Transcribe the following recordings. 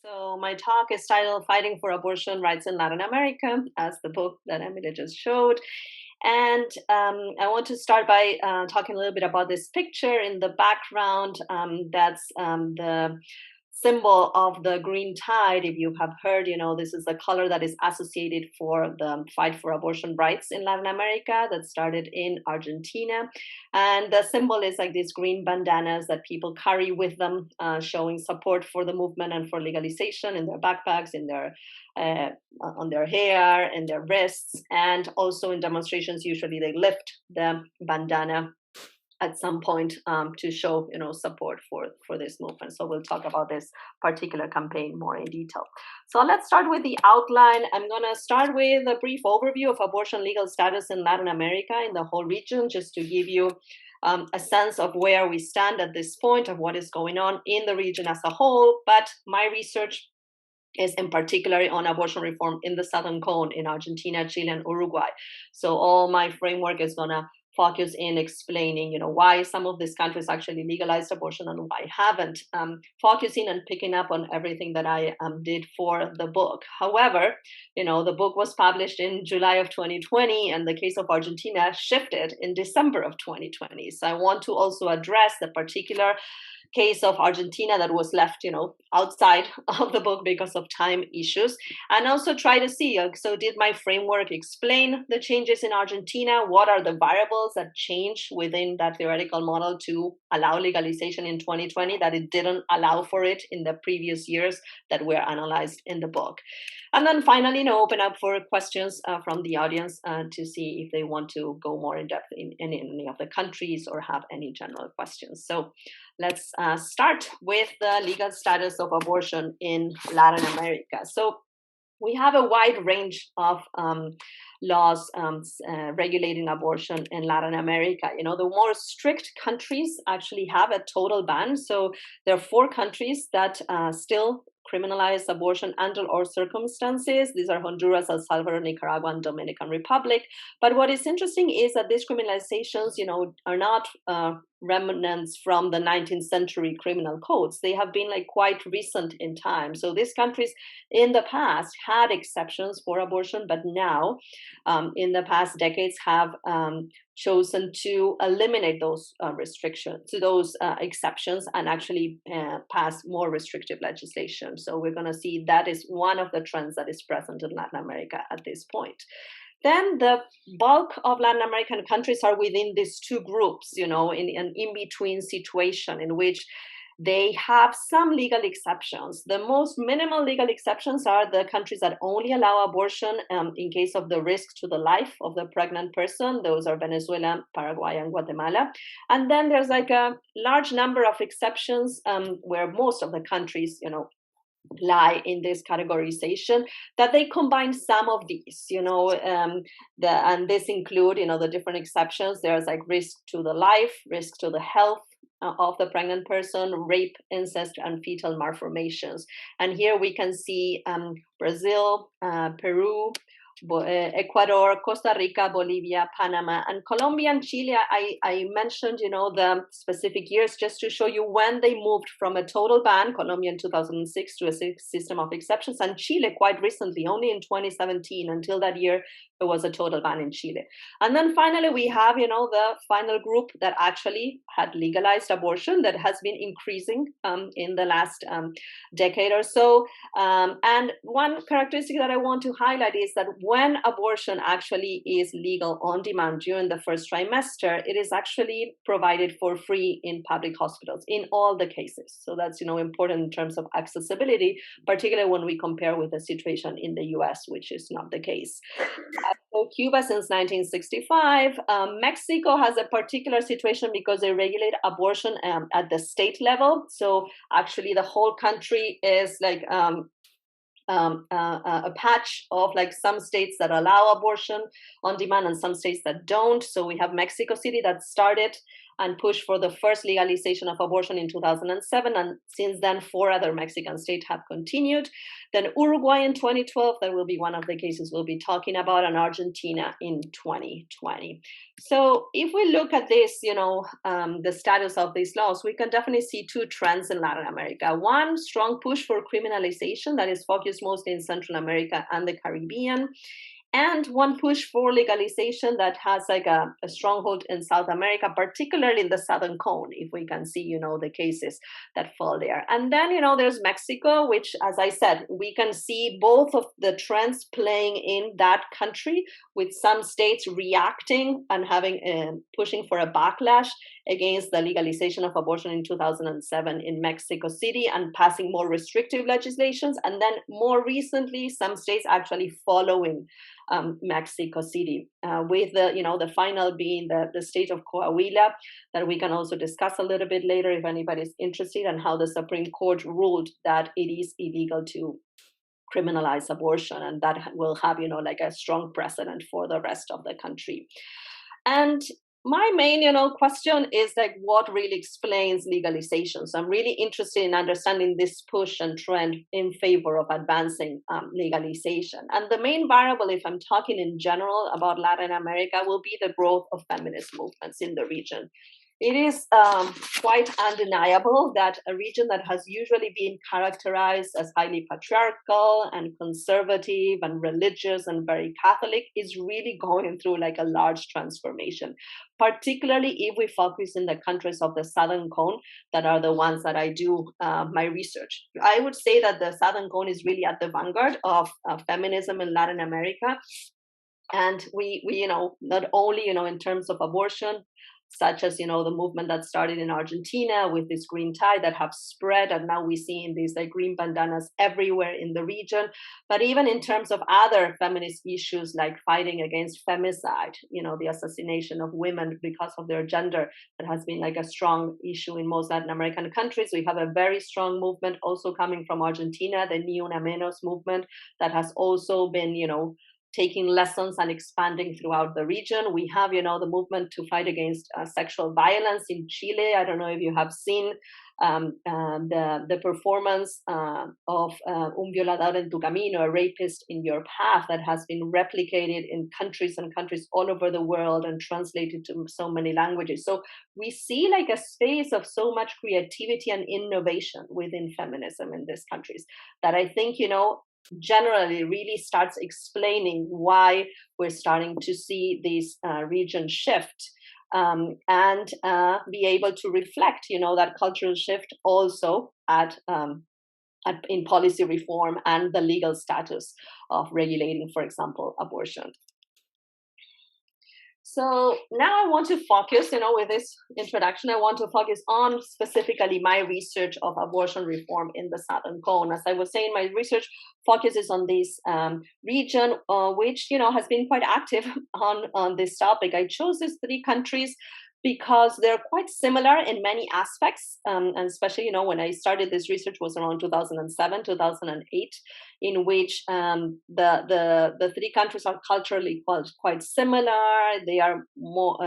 So my talk is titled Fighting for Abortion Rights in Latin America, as the book that Emily just showed. And I want to start by talking a little bit about this picture in the background. That's the symbol of the green tide. If you have heard, this is the color that is associated for the fight for abortion rights in Latin America that started in Argentina. And the symbol is like these green bandanas that people carry with them, showing support for the movement and for legalization in their backpacks, in their on their hair and their wrists, and also in demonstrations. Usually, they lift the bandana at some point to show, support for this movement. So we'll talk about this particular campaign more in detail. So let's start with the outline. I'm going to start with a brief overview of abortion legal status in Latin America, in the whole region, just to give you a sense of where we stand at this point, of what is going on in the region as a whole. But my research is in particular on abortion reform in the Southern Cone in Argentina, Chile, and Uruguay. So all my framework is going to focus in explaining, why some of these countries actually legalized abortion and why haven't, focusing and picking up on everything that I did for the book. However, the book was published in July of 2020, and the case of Argentina shifted in December of 2020. So I want to also address the particular case of Argentina that was left, outside of the book because of time issues, and also try to see, so did my framework explain the changes in Argentina? What are the variables that change within that theoretical model to allow legalization in 2020 that it didn't allow for it in the previous years that were analyzed in the book? And then finally, open up for questions from the audience to see if they want to go more in depth in any of the countries or have any general questions. So let's start with the legal status of abortion in Latin America. So we have a wide range of laws regulating abortion in Latin America. The more strict countries actually have a total ban. So there are 4 countries that still criminalize abortion under all circumstances. These are Honduras, El Salvador, Nicaragua, and Dominican Republic. But what is interesting is that these criminalizations, are not remnants from the 19th century criminal codes. They have been quite recent in time. So these countries in the past had exceptions for abortion, but now in the past decades have chosen to eliminate those restrictions, to those exceptions, and actually pass more restrictive legislation. So we're going to see that is one of the trends that is present in Latin America at this point. Then the bulk of Latin American countries are within these 2 groups, in an in-between situation in which they have some legal exceptions. The most minimal legal exceptions are the countries that only allow abortion in case of the risk to the life of the pregnant person. Those are Venezuela, Paraguay, and Guatemala. And then there's a large number of exceptions where most of the countries, lie in this categorization, that they combine some of these, and this include, the different exceptions. There's risk to the life, risk to the health of the pregnant person, rape, incest, and fetal malformations. And here we can see Brazil, Peru, Ecuador, Costa Rica, Bolivia, Panama, and Colombia and Chile. I mentioned, the specific years just to show you when they moved from a total ban, Colombia in 2006, to a system of exceptions, and Chile quite recently, only in 2017. Until that year, there was a total ban in Chile. And then finally, we have, the final group that actually had legalized abortion that has been increasing in the last decade or so. And one characteristic that I want to highlight is that when abortion actually is legal on demand during the first trimester, it is actually provided for free in public hospitals in all the cases. So that's, important in terms of accessibility, particularly when we compare with the situation in the US, which is not the case. So Cuba since 1965. Mexico has a particular situation because they regulate abortion at the state level. So actually the whole country is a patch of some states that allow abortion on demand and some states that don't. So we have Mexico City that started and pushed for the first legalization of abortion in 2007. And since then, 4 other Mexican states have continued. Then Uruguay in 2012, that will be one of the cases we'll be talking about, and Argentina in 2020. So if we look at this, the status of these laws, we can definitely see 2 trends in Latin America. One, strong push for criminalization that is focused mostly in Central America and the Caribbean, and one push for legalization that has like a stronghold in South America, particularly in the Southern Cone, if we can see, the cases that fall there. And then, there's Mexico, which, as I said, we can see both of the trends playing in that country, with some states reacting and having pushing for a backlash against the legalization of abortion in 2007 in Mexico City and passing more restrictive legislations. And then more recently, some states actually following Mexico City, with the final being the state of Coahuila, that we can also discuss a little bit later if anybody's interested, and how the Supreme Court ruled that it is illegal to criminalize abortion, and that will have like a strong precedent for the rest of the country. And my main, question is like, what really explains legalization? So I'm really interested in understanding this push and trend in favor of advancing legalization. And the main variable, if I'm talking in general about Latin America, will be the growth of feminist movements in the region. It is quite undeniable that a region that has usually been characterized as highly patriarchal and conservative and religious and very Catholic is really going through like a large transformation, particularly if we focus in the countries of the Southern Cone, that are the ones that I do my research. I would say that the Southern Cone is really at the vanguard of feminism in Latin America. And we not only, in terms of abortion, such as, the movement that started in Argentina with this green tide that have spread, and now we see in these like green bandanas everywhere in the region, but even in terms of other feminist issues like fighting against femicide, the assassination of women because of their gender, that has been like a strong issue in most Latin American countries. We have a very strong movement also coming from Argentina, the Ni Una Menos movement, that has also been, taking lessons and expanding throughout the region. We have, the movement to fight against sexual violence in Chile. I don't know if you have seen the performance of Un Violador en Tu Camino, a rapist in your path, that has been replicated in countries and countries all over the world and translated to so many languages. So we see like a space of so much creativity and innovation within feminism in these countries that I think, generally really starts explaining why we're starting to see this region shift, and be able to reflect, that cultural shift also in policy reform and the legal status of regulating, for example, abortion. So now I want to focus, with this introduction, I want to focus on specifically my research of abortion reform in the Southern Cone. As I was saying, my research focuses on this region, which, has been quite active on this topic. I chose these 3 countries because they're quite similar in many aspects, and especially, when I started this research was around 2007, 2008, in which the 3 countries are culturally quite similar. They are more,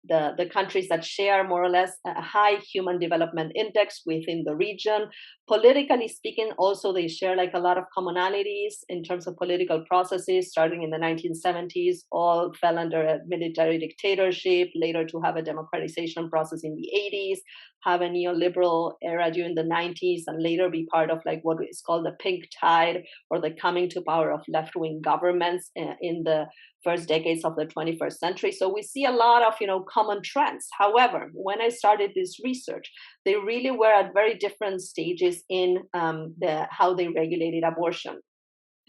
the countries that share more or less a high human development index within the region. Politically speaking, also they share like a lot of commonalities in terms of political processes. Starting in the 1970s, all fell under a military dictatorship, later to have a democratization process in the 80s, have a neoliberal era during the 90s, and later be part of like what is called the pink tide, or the coming to power of left-wing governments in the first decades of the 21st century. So we see a lot of, common trends. However, when I started this research, they really were at very different stages in how they regulated abortion.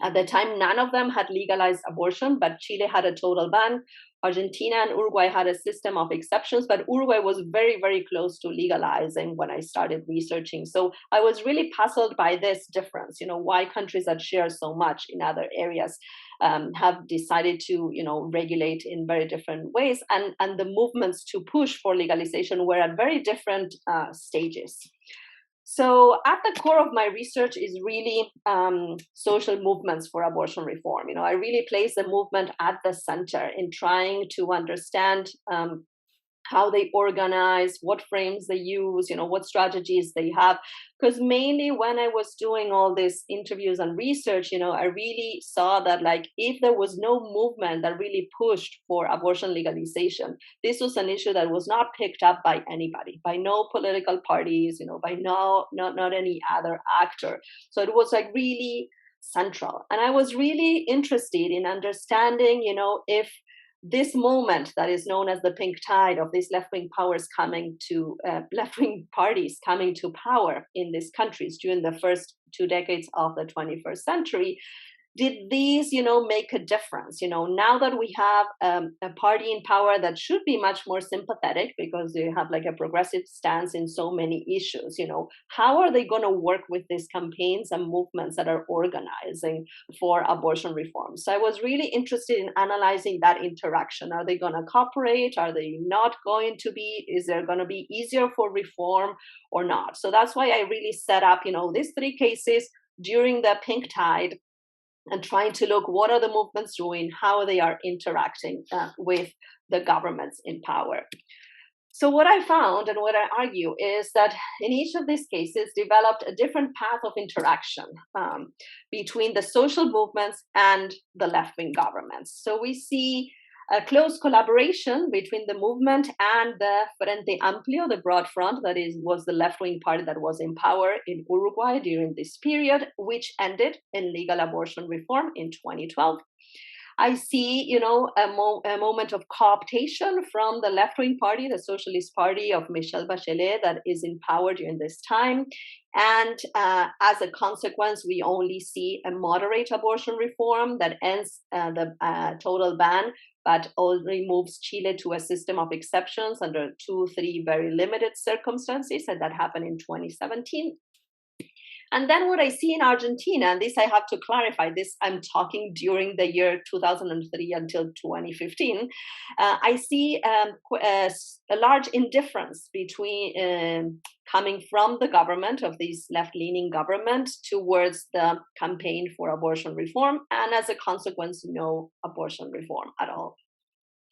At the time, none of them had legalized abortion, but Chile had a total ban. Argentina and Uruguay had a system of exceptions, but Uruguay was very, very close to legalizing when I started researching. So I was really puzzled by this difference, why countries that share so much in other areas have decided to, regulate in very different ways. And the movements to push for legalization were at very different stages. So at the core of my research is really social movements for abortion reform. I really place the movement at the center in trying to understand how they organize, what frames they use, what strategies they have. Because mainly when I was doing all these interviews and research, I really saw that, like, if there was no movement that really pushed for abortion legalization, this was an issue that was not picked up by anybody, by no political parties, by not any other actor. So it was like really central. And I was really interested in understanding, if this moment that is known as the pink tide of these left-wing powers coming to left-wing parties coming to power in these countries during the first 2 decades of the 21st century, did these make a difference? Now that we have a party in power that should be much more sympathetic because they have like a progressive stance in so many issues, how are they going to work with these campaigns and movements that are organizing for abortion reform? So I was really interested in analyzing that interaction. Are they going to cooperate? Are they not going to be? Is there going to be easier for reform or not? So that's why I really set up these 3 cases during the pink tide, and trying to look what are the movements doing, how they are interacting with the governments in power. So what I found and what I argue is that in each of these cases developed a different path of interaction between the social movements and the left-wing governments. So we see a close collaboration between the movement and the Frente Amplio, the Broad Front, was the left-wing party that was in power in Uruguay during this period, which ended in legal abortion reform in 2012. I see, a moment of cooptation from the left-wing party, the Socialist Party of Michelle Bachelet, that is in power during this time. And as a consequence, we only see a moderate abortion reform that ends the total ban, but only moves Chile to a system of exceptions under 2-3 very limited circumstances, and that happened in 2017. And then what I see in Argentina, and this I have to clarify, this I'm talking during the year 2003 until 2015, I see a large indifference between coming from the government, of this left-leaning government, towards the campaign for abortion reform, and as a consequence, no abortion reform at all.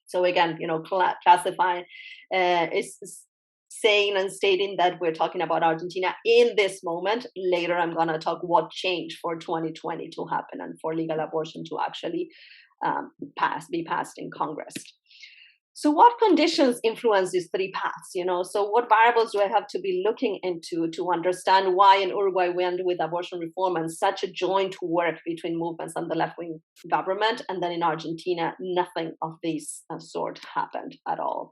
So again, classifying is saying and stating that we're talking about Argentina in this moment. Later, I'm going to talk what changed for 2020 to happen and for legal abortion to actually be passed in Congress. So what conditions influence these 3 paths? So what variables do I have to be looking into to understand why in Uruguay we ended with abortion reform and such a joint work between movements and the left-wing government, and then in Argentina, nothing of this sort happened at all?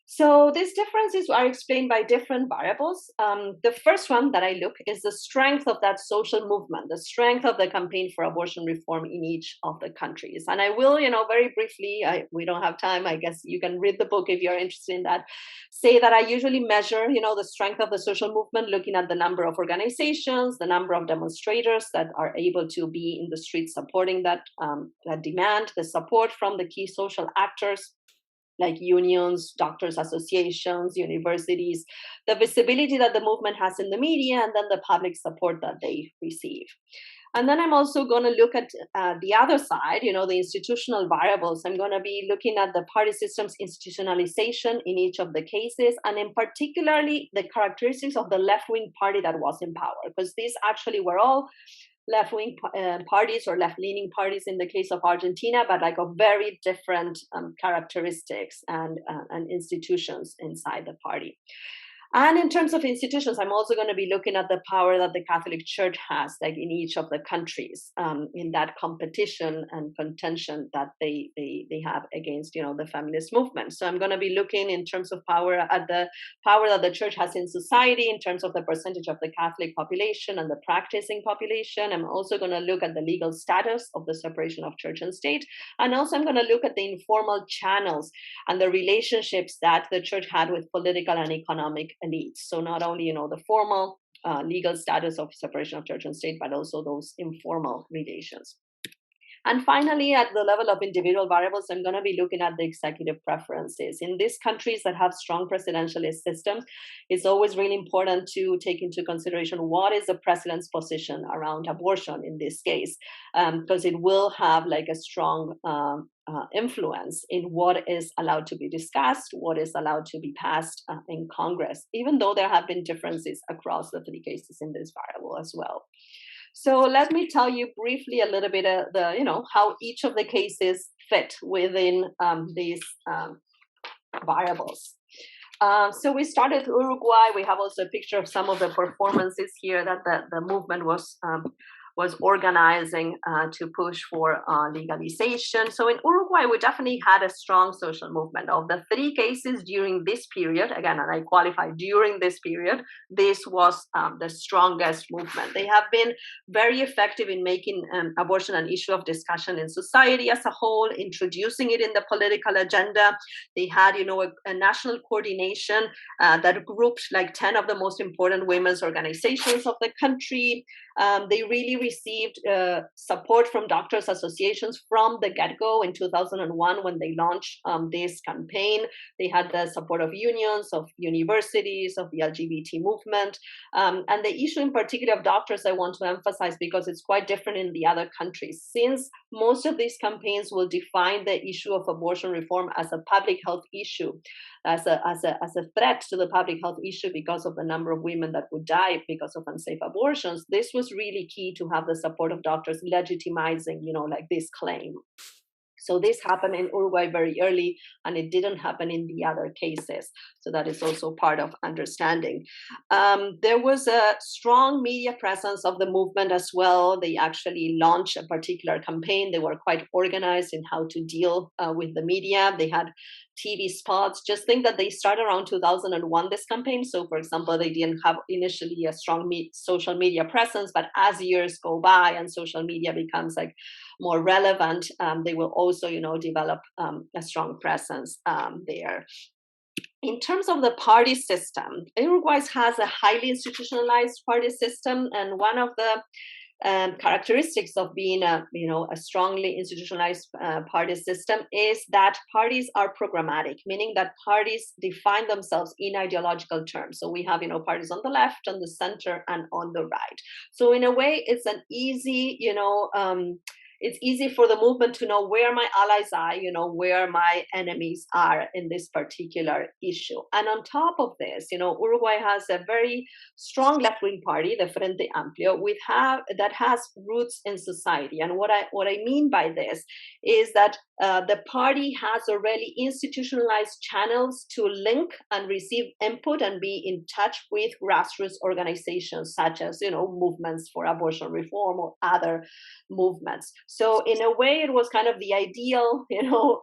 So these differences are explained by different variables. The first one that I look is the strength of that social movement, the strength of the campaign for abortion reform in each of the countries. And I will, very briefly, we don't have time, I guess you can read the book if you're interested in that, say that I usually measure, the strength of the social movement, looking at the number of organizations, the number of demonstrators that are able to be in the streets supporting that demand, the support from the key social actors, like unions, doctors' associations, universities, the visibility that the movement has in the media, and then the public support that they receive. And then I'm also going to look at the other side, the institutional variables. I'm going to be looking at the party system's institutionalization in each of the cases, and in particularly the characteristics of the left-wing party that was in power, because these actually were all left-wing parties or left-leaning parties in the case of Argentina, but like of very different characteristics and institutions inside the party. And in terms of institutions, I'm also going to be looking at the power that the Catholic Church has, like in each of the countries, in that competition and contention that they have against, the feminist movement. So I'm going to be looking in terms of power at the power that the Church has in society, in terms of the percentage of the Catholic population and the practicing population. I'm also going to look at the legal status of the separation of church and state. And also I'm going to look at the informal channels and the relationships that the Church had with political and economic elites. So not only, the formal legal status of separation of church and state, but also those informal relations. And finally, at the level of individual variables, I'm going to be looking at the executive preferences. In these countries that have strong presidentialist systems, it's always really important to take into consideration what is the president's position around abortion in this case, because it will have like a strong influence in what is allowed to be discussed, what is allowed to be passed in Congress, even though there have been differences across the three cases in this variable as well. So let me tell you briefly a little bit of how each of the cases fit within these variables. So we started with Uruguay. We have also a picture of some of the performances here that the movement was organizing to push for legalization. So in Uruguay, we definitely had a strong social movement. Of the three cases during this period, again, and I qualify during this period, this was the strongest movement. They have been very effective in making abortion an issue of discussion in society as a whole, introducing it in the political agenda. They had, a national coordination that grouped like 10 of the most important women's organizations of the country. They really received support from doctors' associations from the get-go in 2001 when they launched this campaign. They had the support of unions, of universities, of the LGBT movement. And the issue in particular of doctors I want to emphasize because it's quite different in the other countries. Since most of these campaigns will define the issue of abortion reform as a public health issue, as a threat to the public health issue because of the number of women that would die because of unsafe abortions, this was really key to have the support of doctors legitimizing, this claim. So this happened in Uruguay very early, and it didn't happen in the other cases. So that is also part of understanding. There was a strong media presence of the movement as well. They actually launched a particular campaign. They were quite organized in how to deal with the media. They had TV spots. Just think that they started around 2001, this campaign. So, for example, they didn't have initially a strong social media presence, but as years go by and social media becomes like more relevant, they will also, develop a strong presence there. In terms of the party system, Uruguay has a highly institutionalized party system, and one of the characteristics of being a strongly institutionalized party system is that parties are programmatic, meaning that parties define themselves in ideological terms. So we have parties on the left, on the center, and on the right. So in a way, it's an easy it's easy for the movement to know where my allies are, where my enemies are in this particular issue. And on top of this, Uruguay has a very strong left-wing party, the Frente Amplio, that has roots in society. And what I mean by this is that the party has already institutionalized channels to link and receive input and be in touch with grassroots organizations such as, movements for abortion reform or other movements. So in a way, it was kind of the ideal,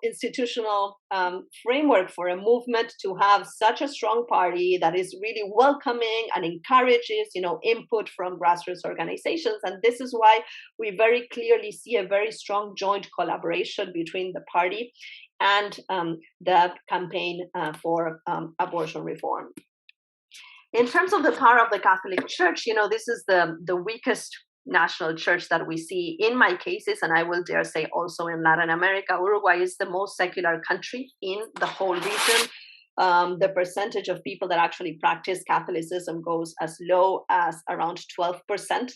institutional framework for a movement to have such a strong party that is really welcoming and encourages, input from grassroots organizations. And this is why we very clearly see a very strong joint collaboration between the party and the campaign for abortion reform. In terms of the power of the Catholic Church, this is the weakest national church that we see in my cases, and I will dare say also in Latin America. Uruguay is the most secular country in the whole region. The percentage of people that actually practice Catholicism goes as low as around 12%.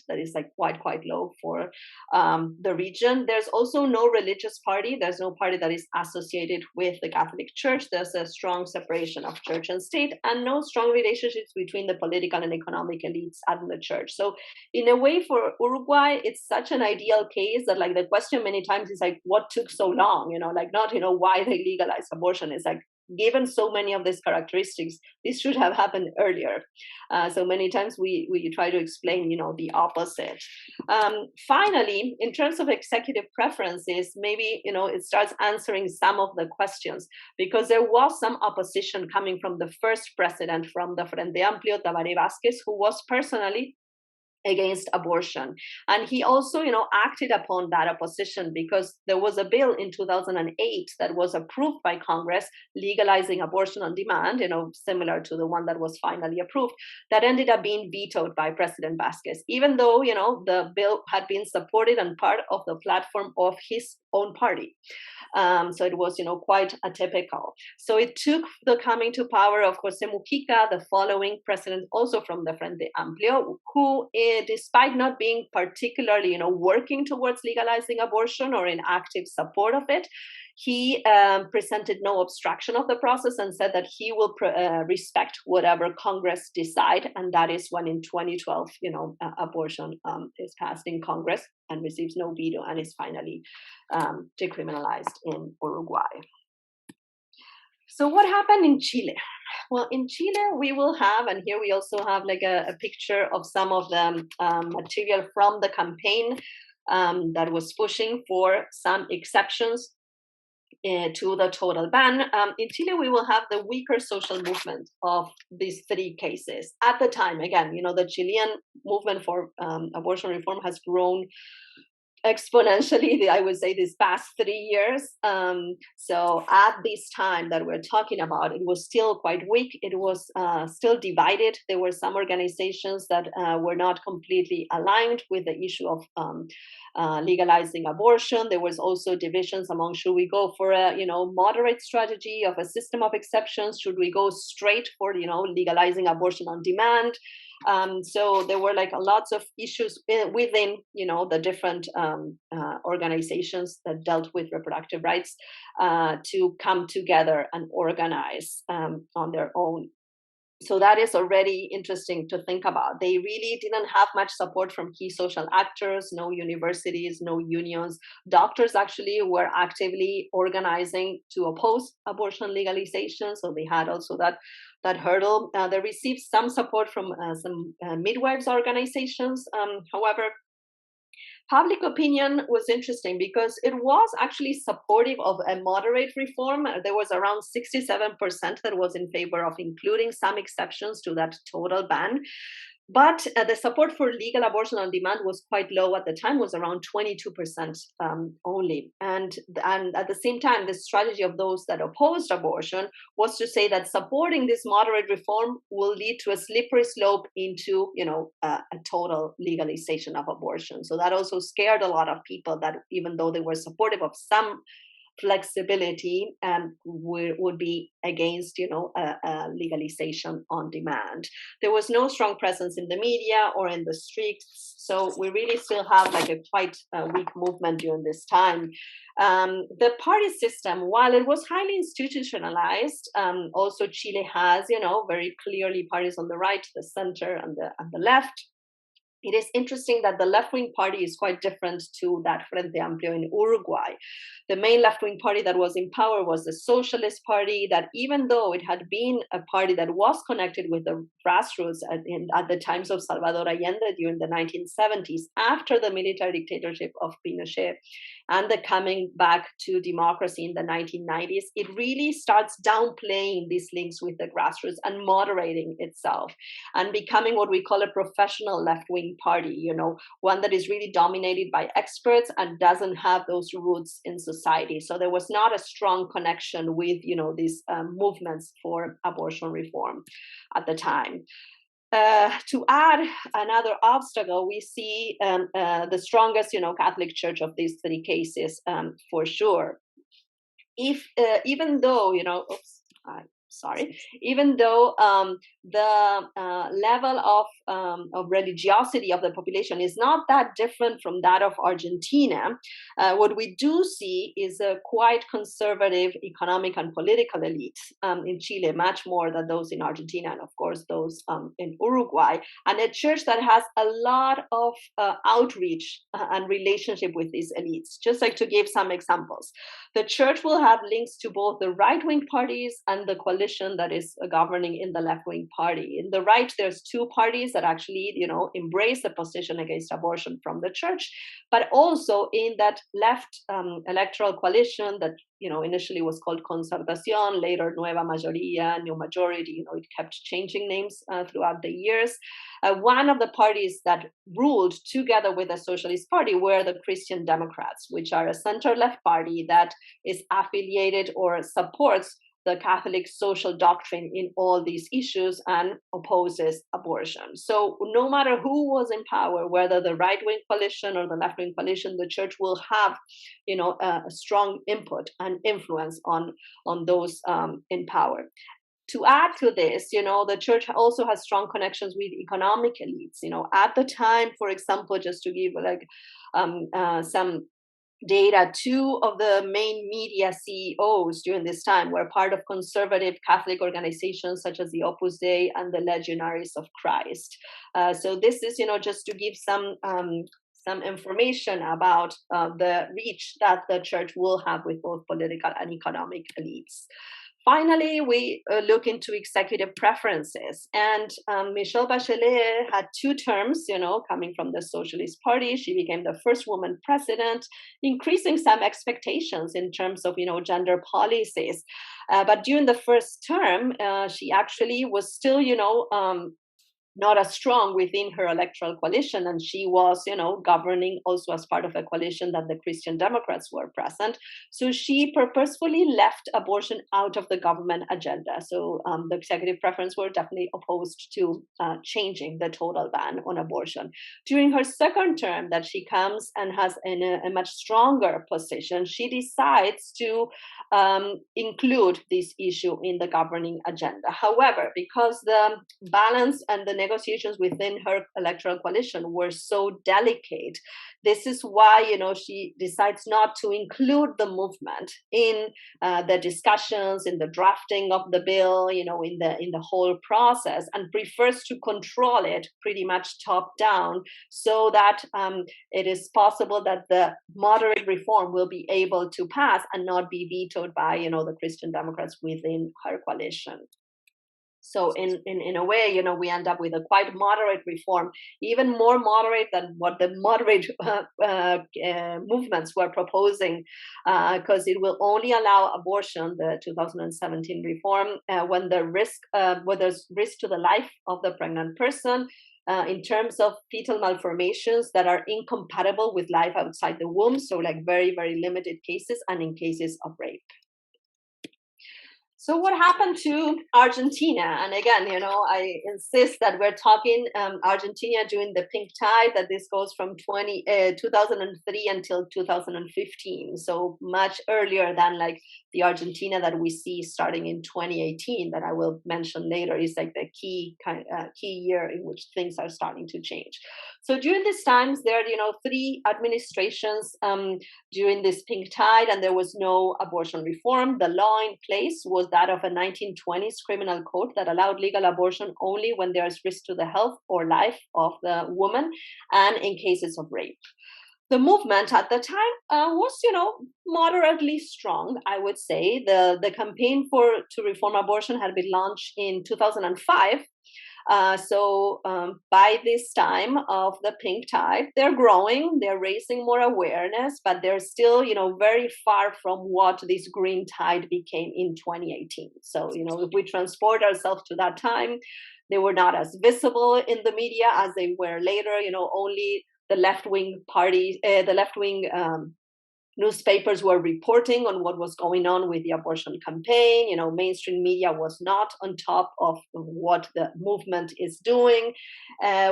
That is like quite low for the region. There's also no religious party. There's no party that is associated with the Catholic Church. There's a strong separation of church and state, and no strong relationships between the political and economic elites and the church. So in a way, for Uruguay, it's such an ideal case that like the question many times is like, what took so long? Not why they legalized abortion. It's like, given so many of these characteristics, this should have happened earlier. So many times we try to explain, the opposite. Finally, in terms of executive preferences, maybe, it starts answering some of the questions, because there was some opposition coming from the first president from the Frente Amplio, Tabaré Vázquez, who was personally against abortion. And he also, acted upon that opposition, because there was a bill in 2008 that was approved by Congress legalizing abortion on demand, similar to the one that was finally approved, that ended up being vetoed by President Vasquez, even though, the bill had been supported and part of the platform of his own party. So it was, quite atypical. So it took the coming to power of Jose Mujica, the following president, also from the Frente Amplio, who, despite not being particularly, working towards legalizing abortion or in active support of it, he presented no obstruction of the process and said that he will respect whatever Congress decide. And that is when in 2012, abortion is passed in Congress and receives no veto and is finally decriminalized in Uruguay. So what happened in Chile? Well, in Chile, we will have, and here we also have like a picture of some of the material from the campaign that was pushing for some exceptions to the total ban. In Chile, we will have the weaker social movement of these three cases. At the time, again, the Chilean movement for abortion reform has grown exponentially, I would say, these past 3 years. So at this time that we're talking about, it was still quite weak. It was still divided. There were some organizations that were not completely aligned with the issue of legalizing abortion. There was also divisions among, should we go for a moderate strategy of a system of exceptions? Should we go straight for legalizing abortion on demand? So there were like lots of issues within the different organizations that dealt with reproductive rights to come together and organize on their own. So that is already interesting to think about. They really didn't have much support from key social actors, no universities, no unions. Doctors actually were actively organizing to oppose abortion legalization. So they had also that hurdle. They received some support from some midwives organizations. However, public opinion was interesting because it was actually supportive of a moderate reform. There was around 67% that was in favor of including some exceptions to that total ban. But the support for legal abortion on demand was quite low at the time, was around 22% only. And at the same time, the strategy of those that opposed abortion was to say that supporting this moderate reform will lead to a slippery slope into, a total legalization of abortion. So that also scared a lot of people, that even though they were supportive of some flexibility and would be against legalization on demand. There was no strong presence in the media or in the streets, so we really still have like a quite weak movement during this time. The party system, while it was highly institutionalized, also Chile has very clearly parties on the right, the center, and the left. It is interesting that the left-wing party is quite different to that Frente Amplio in Uruguay. The main left-wing party that was in power was the Socialist Party, that even though it had been a party that was connected with the grassroots at the times of Salvador Allende during the 1970s, after the military dictatorship of Pinochet and the coming back to democracy in the 1990s, it really starts downplaying these links with the grassroots and moderating itself and becoming what we call a professional left-wing party, one that is really dominated by experts and doesn't have those roots in society. So there was not a strong connection with, these movements for abortion reform at the time. To add another obstacle, we see the strongest, Catholic Church of these three cases, for sure. Even though, even though the level of religiosity of the population is not that different from that of Argentina, what we do see is a quite conservative economic and political elite in Chile, much more than those in Argentina, and of course those in Uruguay, and a church that has a lot of outreach and relationship with these elites. Just like to give some examples, the church will have links to both the right-wing parties and the coalition coalition that is governing in the left-wing party. In the right, there's two parties that actually, embrace the position against abortion from the church, but also in that left electoral coalition that initially was called Concertación, later Nueva Mayoría, New Majority. It kept changing names throughout the years. One of the parties that ruled together with the Socialist Party were the Christian Democrats, which are a center-left party that is affiliated or supports the Catholic social doctrine in all these issues and opposes abortion. So no matter who was in power, whether the right-wing coalition or the left-wing coalition, the church will have, a strong input and influence on those in power. To add to this, the church also has strong connections with economic elites. At the time, for example, just to give some data, two of the main media CEOs during this time were part of conservative Catholic organizations such as the Opus Dei and the Legionaries of Christ. So this is, just to give some information about the reach that the church will have with both political and economic elites. Finally, we look into executive preferences. And Michelle Bachelet had two terms, coming from the Socialist Party. She became the first woman president, increasing some expectations in terms of, gender policies. But during the first term, she actually was still, not as strong within her electoral coalition, and she was, governing also as part of a coalition that the Christian Democrats were present. So she purposefully left abortion out of the government agenda. So the executive preference were definitely opposed to changing the total ban on abortion. During her second term, that she comes and has a much stronger position, she decides to include this issue in the governing agenda. However, because the balance and the negotiations within her electoral coalition were so delicate, this is why she decides not to include the movement in the discussions, in the drafting of the bill, in the whole process, and prefers to control it pretty much top down, so that it is possible that the moderate reform will be able to pass and not be vetoed by the Christian Democrats within her coalition. So in a way, we end up with a quite moderate reform, even more moderate than what the moderate movements were proposing, because it will only allow abortion, the 2017 reform, when there's risk to the life of the pregnant person, in terms of fetal malformations that are incompatible with life outside the womb, so like very, very limited cases, and in cases of rape. So what happened to Argentina? And again, I insist that we're talking Argentina during the pink tide, that this goes from 2003 until 2015. So much earlier than like the Argentina that we see starting in 2018, that I will mention later, is like the key year in which things are starting to change. So during these times, there are, three administrations during this pink tide, and there was no abortion reform. The law in place was that of a 1920s criminal code that allowed legal abortion only when there is risk to the health or life of the woman and in cases of rape. The movement at the time was, moderately strong, I would say. The campaign to reform abortion had been launched in 2005. So by this time of the pink tide, they're growing, they're raising more awareness, but they're still, very far from what this green tide became in 2018. So, if we transport ourselves to that time, they were not as visible in the media as they were later. Only the left-wing parties, the left-wing newspapers were reporting on what was going on with the abortion campaign. Mainstream media was not on top of what the movement is doing.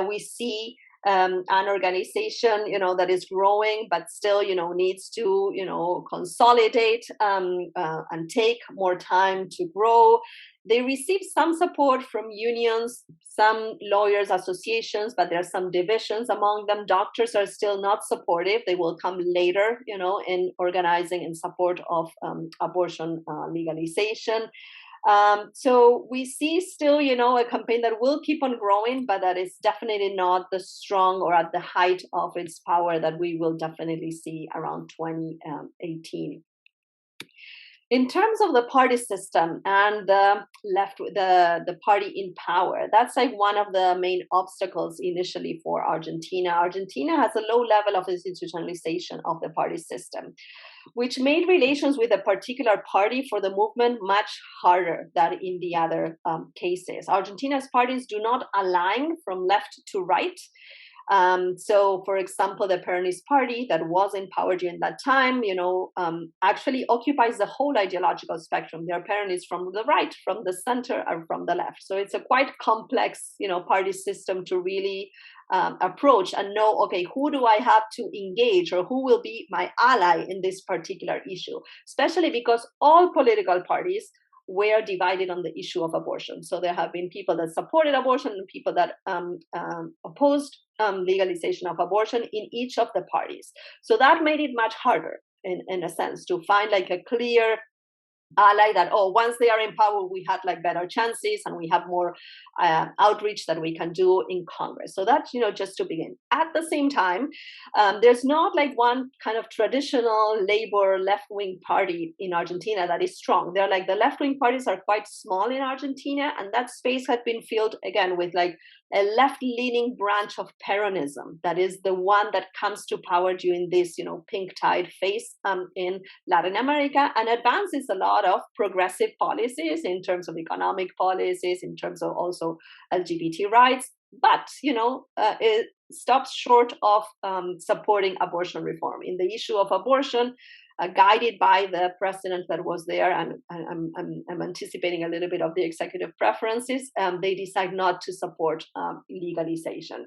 We see an organization, that is growing, but still, needs to, consolidate and take more time to grow. They receive some support from unions, some lawyers associations, but there are some divisions among them. Doctors are still not supportive. They will come later, in organizing in support of abortion legalization. So we see still, a campaign that will keep on growing, but that is definitely not the strong or at the height of its power that we will definitely see around 2018. In terms of the party system and the party in power, that's like one of the main obstacles initially for Argentina. Argentina has a low level of institutionalization of the party system, which made relations with a particular party for the movement much harder than in the other cases. Argentina's parties do not align from left to right. So, for example, the Peronist Party that was in power during that time, actually occupies the whole ideological spectrum. There are Peronists from the right, from the center, and from the left. So it's a quite complex, party system to really approach and know, okay, who do I have to engage or who will be my ally in this particular issue? Especially because all political parties were divided on the issue of abortion. So there have been people that supported abortion and people that opposed legalization of abortion in each of the parties. So that made it much harder, in a sense, to find like a clear ally that, once they are in power, we had like better chances and we have more outreach that we can do in Congress. So that's, just to begin. At the same time, there's not like one kind of traditional labor left-wing party in Argentina that is strong. They're like the left-wing parties are quite small in Argentina, and that space had been filled again with like a left-leaning branch of Peronism that is the one that comes to power during this, pink tide phase in Latin America and advances a lot of progressive policies in terms of economic policies, in terms of also LGBT rights, but it stops short of supporting abortion reform. In the issue of abortion, guided by the precedent that was there, and I'm anticipating a little bit of the executive preferences, they decide not to support legalization.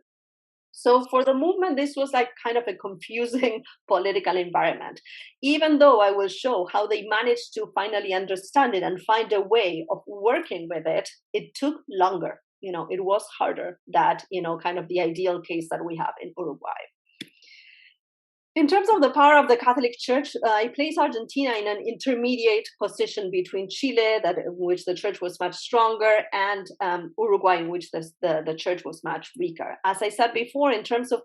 So for the movement, this was like kind of a confusing political environment, even though I will show how they managed to finally understand it and find a way of working with it. It took longer. It was harder than, kind of the ideal case that we have in Uruguay. In terms of the power of the Catholic Church, I place Argentina in an intermediate position between Chile, in which the church was much stronger, and Uruguay, in which the church was much weaker. As I said before, in terms of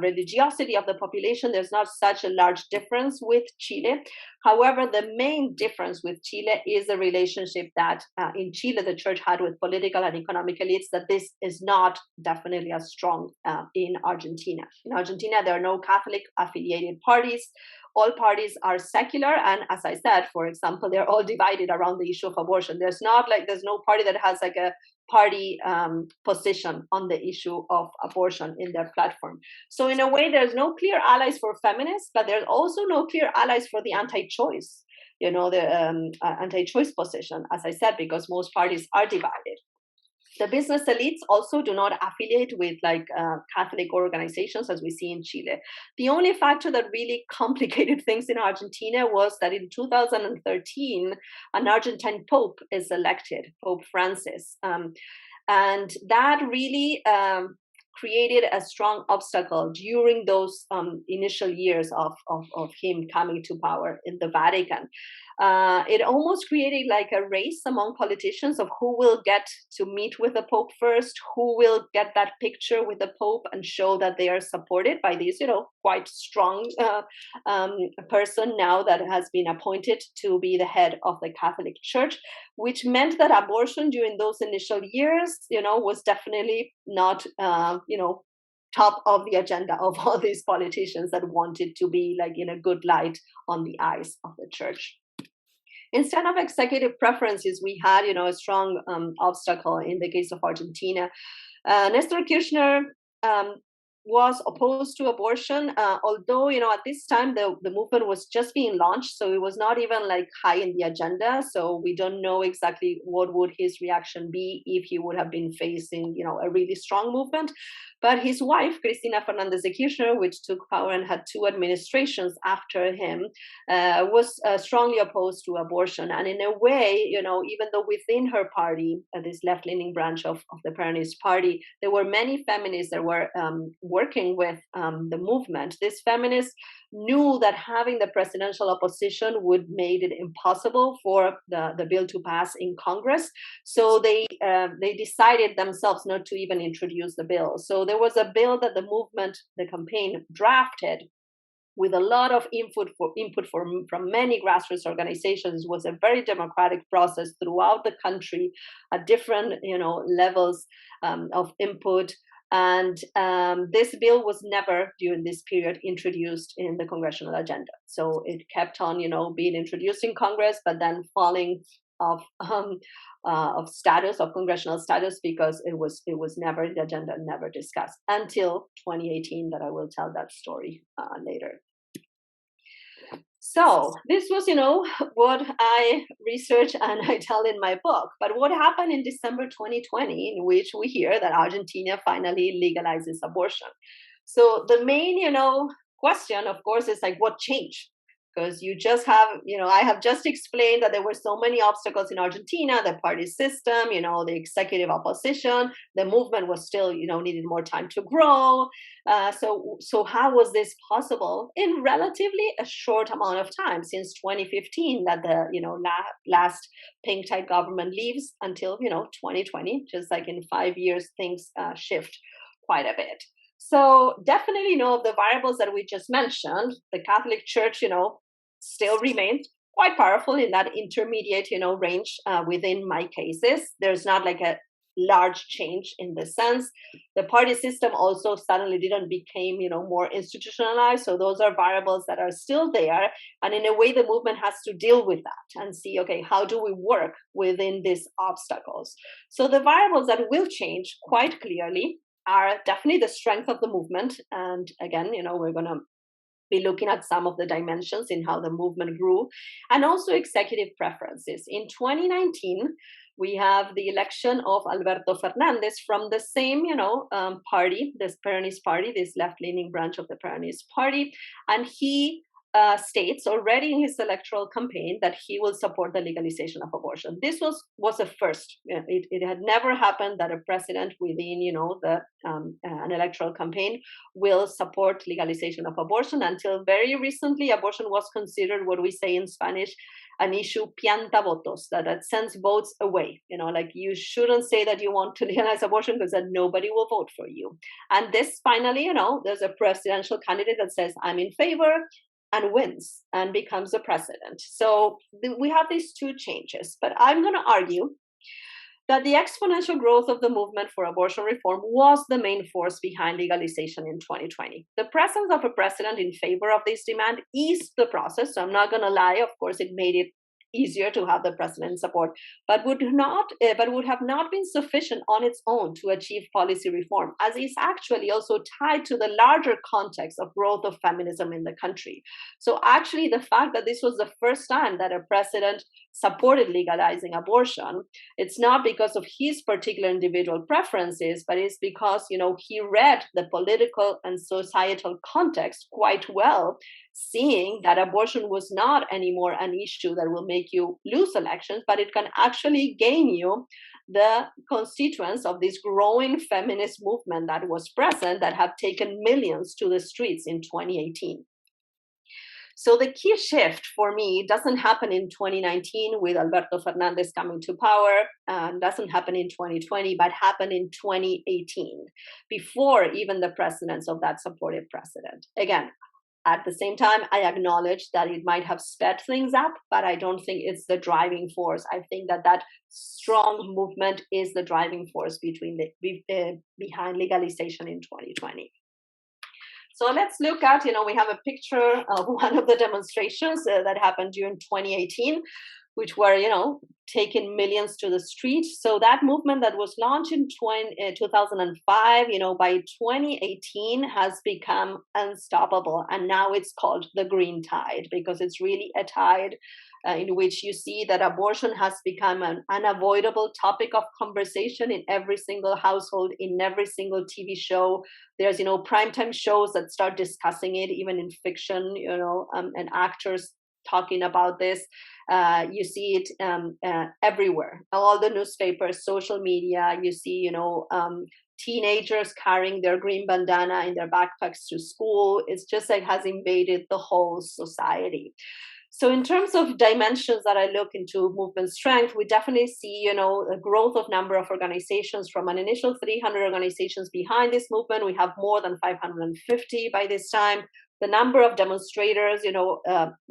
religiosity of the population, there's not such a large difference with Chile. However, the main difference with Chile is the relationship that in Chile the church had with political and economic elites, that this is not definitely as strong in Argentina. In Argentina, there are no Catholic affiliated parties. All parties are secular, and as I said, for example, they're all divided around the issue of abortion. There's no party that has like a party position on the issue of abortion in their platform. So in a way, there's no clear allies for feminists, but there's also no clear allies for the anti-choice, the anti-choice position, as I said, because most parties are divided. The business elites also do not affiliate with Catholic organizations, as we see in Chile. The only factor that really complicated things in Argentina was that in 2013, an Argentine pope is elected, Pope Francis. And that really created a strong obstacle during those initial years of him coming to power in the Vatican. It almost created like a race among politicians of who will get to meet with the Pope first, who will get that picture with the Pope and show that they are supported by this, quite strong person now that has been appointed to be the head of the Catholic Church, which meant that abortion during those initial years, was definitely not, top of the agenda of all these politicians that wanted to be like in a good light on the eyes of the church. Instead of executive preferences, we had, a strong obstacle in the case of Argentina. Nestor Kirchner was opposed to abortion, although, at this time, the movement was just being launched, so it was not even like high in the agenda. So we don't know exactly what would his reaction be if he would have been facing, a really strong movement. But his wife, Cristina Fernandez de Kirchner, which took power and had 2 administrations after him, was strongly opposed to abortion. And in a way, even though within her party, this left-leaning branch of the Peronist Party, there were many feminists that were working with the movement. These feminists knew that having the presidential opposition would make it impossible for the bill to pass in Congress. So they decided themselves not to even introduce the bill. So there was a bill that the campaign drafted with a lot of input from many grassroots organizations. It was a very democratic process throughout the country at different levels of input. And this bill was never during this period introduced in the congressional agenda. So it kept on, being introduced in Congress, but then falling of status, of congressional status, because it was never in the agenda, never discussed until 2018. That I will tell that story later. So this was, what I research and I tell in my book. But what happened in December 2020, in which we hear that Argentina finally legalizes abortion? So the main, question, of course, is like, what changed? Because you just have, I have just explained that there were so many obstacles in Argentina, the party system, the executive opposition, the movement was still, needed more time to grow. So how was this possible in relatively a short amount of time, since 2015 that the, last pink tide government leaves until, 2020, just like in 5 years, things shift quite a bit. So definitely, of the variables that we just mentioned, the Catholic Church, still remains quite powerful in that intermediate, range within my cases. There's not like a large change in this sense. The party system also suddenly didn't become, more institutionalized. So those are variables that are still there. And in a way, the movement has to deal with that and see, okay, how do we work within these obstacles? So the variables that will change quite clearly are definitely the strength of the movement. And again, we're going to be looking at some of the dimensions in how the movement grew, and also executive preferences. In 2019, we have the election of Alberto Fernandez from the same, party, this Peronist party, this left-leaning branch of the Peronist party, and he states already in his electoral campaign that he will support the legalization of abortion. This was a first. It had never happened that a president within, an electoral campaign will support legalization of abortion. Until very recently, abortion was considered what we say in Spanish, an issue pianta votos, that sends votes away. Like you shouldn't say that you want to legalize abortion because then nobody will vote for you. And this finally, there's a presidential candidate that says, I'm in favor, and wins and becomes the president. So we have these two changes. But I'm going to argue that the exponential growth of the movement for abortion reform was the main force behind legalization in 2020. The presence of a president in favor of this demand eased the process. So I'm not going to lie. Of course, it made it easier to have the president's support, but would have not been sufficient on its own to achieve policy reform, as is actually also tied to the larger context of growth of feminism in the country. So actually, the fact that this was the first time that a president supported legalizing abortion, it's not because of his particular individual preferences, but it's because, he read the political and societal context quite well, seeing that abortion was not anymore an issue that will make you lose elections, but it can actually gain you the constituents of this growing feminist movement that was present, that have taken millions to the streets in 2018. So the key shift for me doesn't happen in 2019 with Alberto Fernandez coming to power, doesn't happen in 2020, but happened in 2018, before even the precedence of that supportive precedent. Again, at the same time, I acknowledge that it might have sped things up, but I don't think it's the driving force. I think that strong movement is the driving force behind legalization in 2020. So let's look at, we have a picture of one of the demonstrations that happened during 2018, which were, taking millions to the street. So that movement that was launched in 2005, by 2018 has become unstoppable. And now it's called the green tide, because it's really a tide in which you see that abortion has become an unavoidable topic of conversation in every single household, in every single TV show. There's, primetime shows that start discussing it, even in fiction, and actors talking about this. You see it everywhere. All the newspapers, social media, you see, teenagers carrying their green bandana in their backpacks to school. It's just like has invaded the whole society. So in terms of dimensions that I look into movement strength, we definitely see, a growth of number of organizations from an initial 300 organizations behind this movement. We have more than 550 by this time. the number of demonstrators,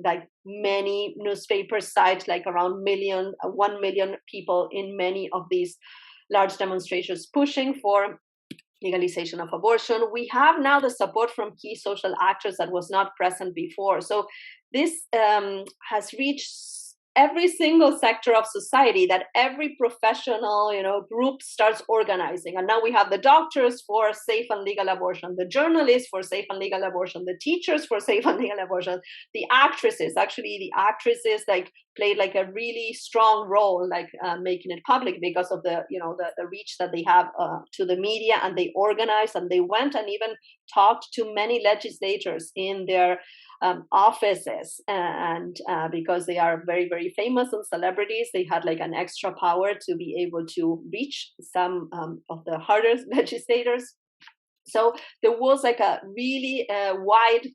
like many newspapers cite, like around 1 million people in many of these large demonstrations pushing for legalization of abortion. We have now the support from key social actors that was not present before. So this has reached every single sector of society, that every professional group starts organizing. And now we have the doctors for safe and legal abortion, the journalists for safe and legal abortion, the teachers for safe and legal abortion, the actresses like played like a really strong role, like making it public because of the the reach that they have to the media, and they organized and they went and even talked to many legislators in their offices, and because they are very, very famous and celebrities, they had like an extra power to be able to reach some of the hardest legislators. So there was like a really wide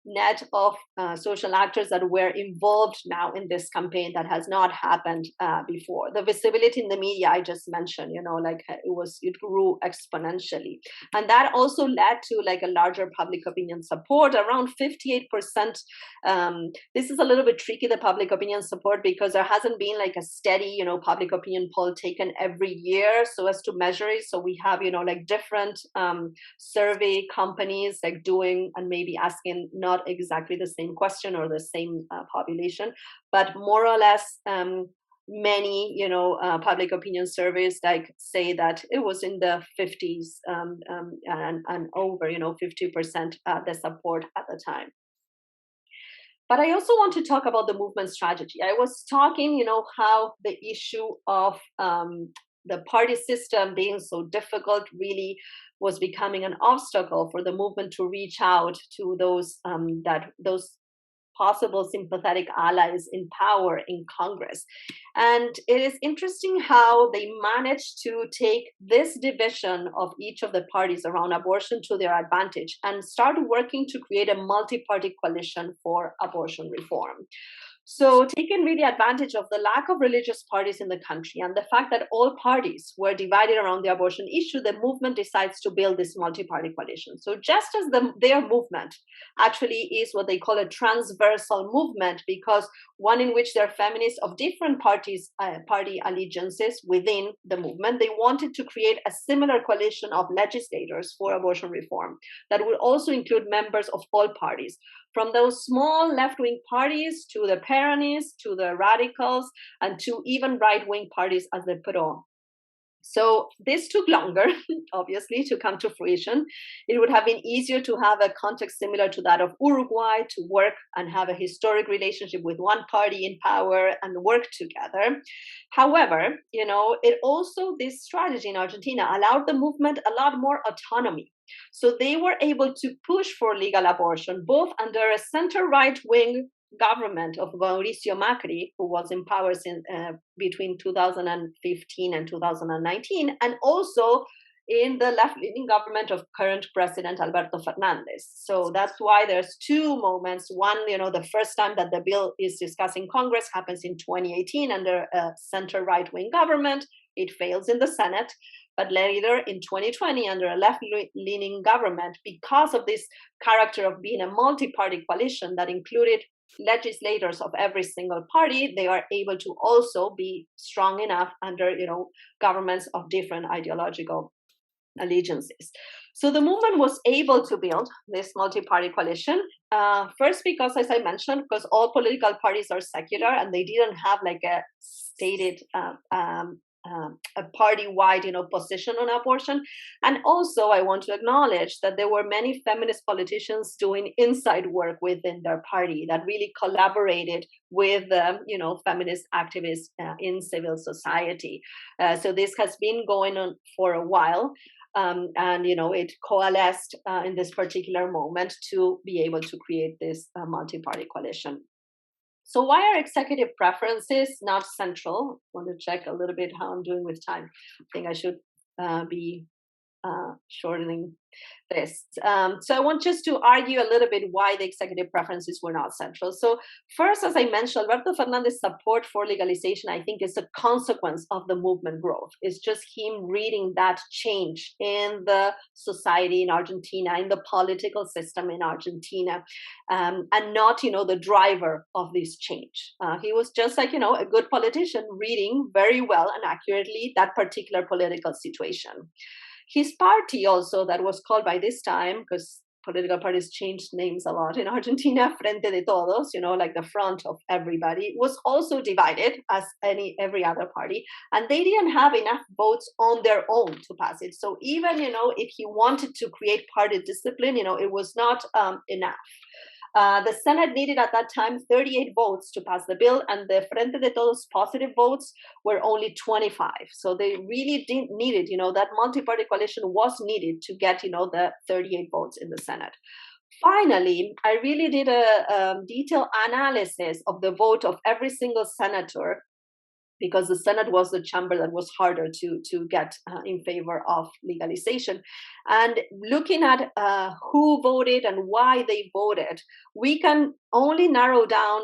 net of social actors that were involved now in this campaign that has not happened before. The visibility in the media I just mentioned, it grew exponentially, and that also led to like a larger public opinion support, around 58%. This is a little bit tricky, the public opinion support, because there hasn't been like a steady public opinion poll taken every year so as to measure it. So we have like different survey companies like doing and maybe asking not exactly the same question or the same population, but more or less many public opinion surveys like say that it was in the 50s and over 50% the support at the time. But I also want to talk about the movement strategy. I was talking how the issue of the party system being so difficult really was becoming an obstacle for the movement to reach out to those possible sympathetic allies in power in Congress. And it is interesting how they managed to take this division of each of the parties around abortion to their advantage and start working to create a multi-party coalition for abortion reform. So, taking really advantage of the lack of religious parties in the country and the fact that all parties were divided around the abortion issue, the movement decides to build this multi-party coalition. So, just as their movement actually is what they call a transversal movement, because one in which there are feminists of different party allegiances within the movement, they wanted to create a similar coalition of legislators for abortion reform that would also include members of all parties, from those small left-wing parties to the Peronists, to the radicals, and to even right-wing parties as the PRO. So this took longer, obviously, to come to fruition. It would have been easier to have a context similar to that of Uruguay, to work and have a historic relationship with one party in power and work together. However, it also, this strategy in Argentina allowed the movement a lot more autonomy. So they were able to push for legal abortion, both under a center-right wing government of Mauricio Macri, who was in power since between 2015 and 2019, and also in the left-leaning government of current President Alberto Fernandez. So that's why there's two moments. One, the first time that the bill is discussed in Congress happens in 2018 under a center-right wing government. It fails in the Senate. But later in 2020, under a left-leaning government, because of this character of being a multi-party coalition that included legislators of every single party, they are able to also be strong enough under governments of different ideological allegiances. So the movement was able to build this multi-party coalition, first because, as I mentioned, because all political parties are secular and they didn't have like a stated a party-wide, position on abortion. And also, I want to acknowledge that there were many feminist politicians doing inside work within their party that really collaborated with, feminist activists in civil society. So this has been going on for a while. And it coalesced in this particular moment to be able to create this multi-party coalition. So why are executive preferences not central? I want to check a little bit how I'm doing with time. I think I should be shortening this. So I want just to argue a little bit why the executive preferences were not central. So first, as I mentioned, Alberto Fernandez's support for legalization, I think, is a consequence of the movement growth. It's just him reading that change in the society in Argentina, in the political system in Argentina, and not, the driver of this change. He was just like, a good politician reading very well and accurately that particular political situation. His party also, that was called by this time, because political parties changed names a lot in Argentina, Frente de Todos, like the front of everybody, was also divided as every other party. And they didn't have enough votes on their own to pass it. So even, if he wanted to create party discipline, it was not enough. The Senate needed at that time 38 votes to pass the bill, and the Frente de Todos positive votes were only 25. So they really didn't need it. That multi-party coalition was needed to get, the 38 votes in the Senate. Finally, I really did a detailed analysis of the vote of every single senator, because the Senate was the chamber that was harder to get in favor of legalization. And looking at who voted and why they voted, we can only narrow down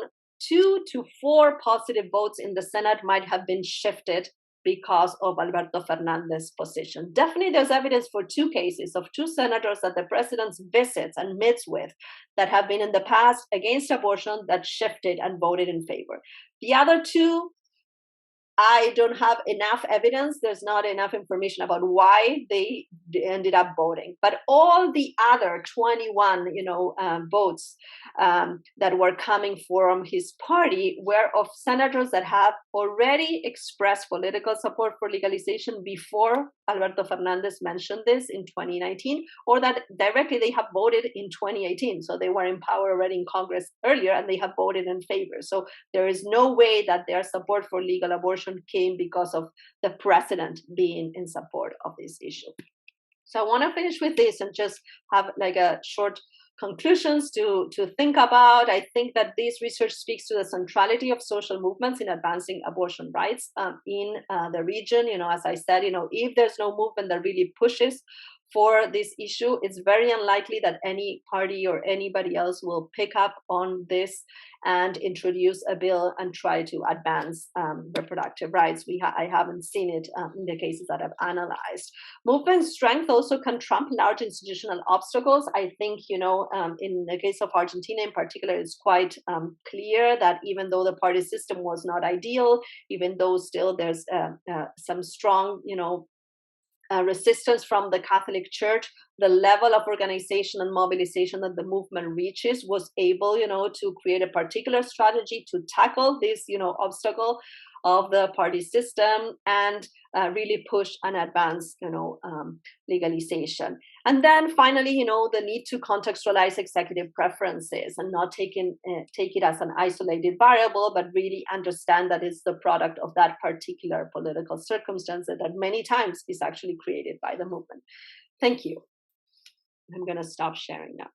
2 to 4 positive votes in the Senate might have been shifted because of Alberto Fernandez's position. Definitely there's evidence for 2 cases of 2 senators that the president visits and meets with that have been in the past against abortion that shifted and voted in favor. The other 2, I don't have enough evidence. There's not enough information about why they ended up voting. But all the other 21, votes that were coming from his party were of senators that have already expressed political support for legalization before Alberto Fernandez mentioned this in 2019, or that directly they have voted in 2018. So they were in power already in Congress earlier, and they have voted in favor. So there is no way that their support for legal abortion came because of the president being in support of this issue. So I want to finish with this and just have like a short conclusions to think about. I think that this research speaks to the centrality of social movements in advancing abortion rights in the region. As I said, if there's no movement that really pushes for this issue, it's very unlikely that any party or anybody else will pick up on this and introduce a bill and try to advance reproductive rights. I haven't seen it in the cases that I've analyzed. Movement strength also can trump large institutional obstacles. I think, in the case of Argentina in particular, it's quite clear that even though the party system was not ideal, even though still there's some strong, resistance from the Catholic Church, the level of organization and mobilization that the movement reaches was able, to create a particular strategy to tackle this, obstacle of the party system and really push and advance, legalization. And then finally, the need to contextualize executive preferences and not take it as an isolated variable, but really understand that it's the product of that particular political circumstance that many times is actually created by the movement. Thank you. I'm going to stop sharing now.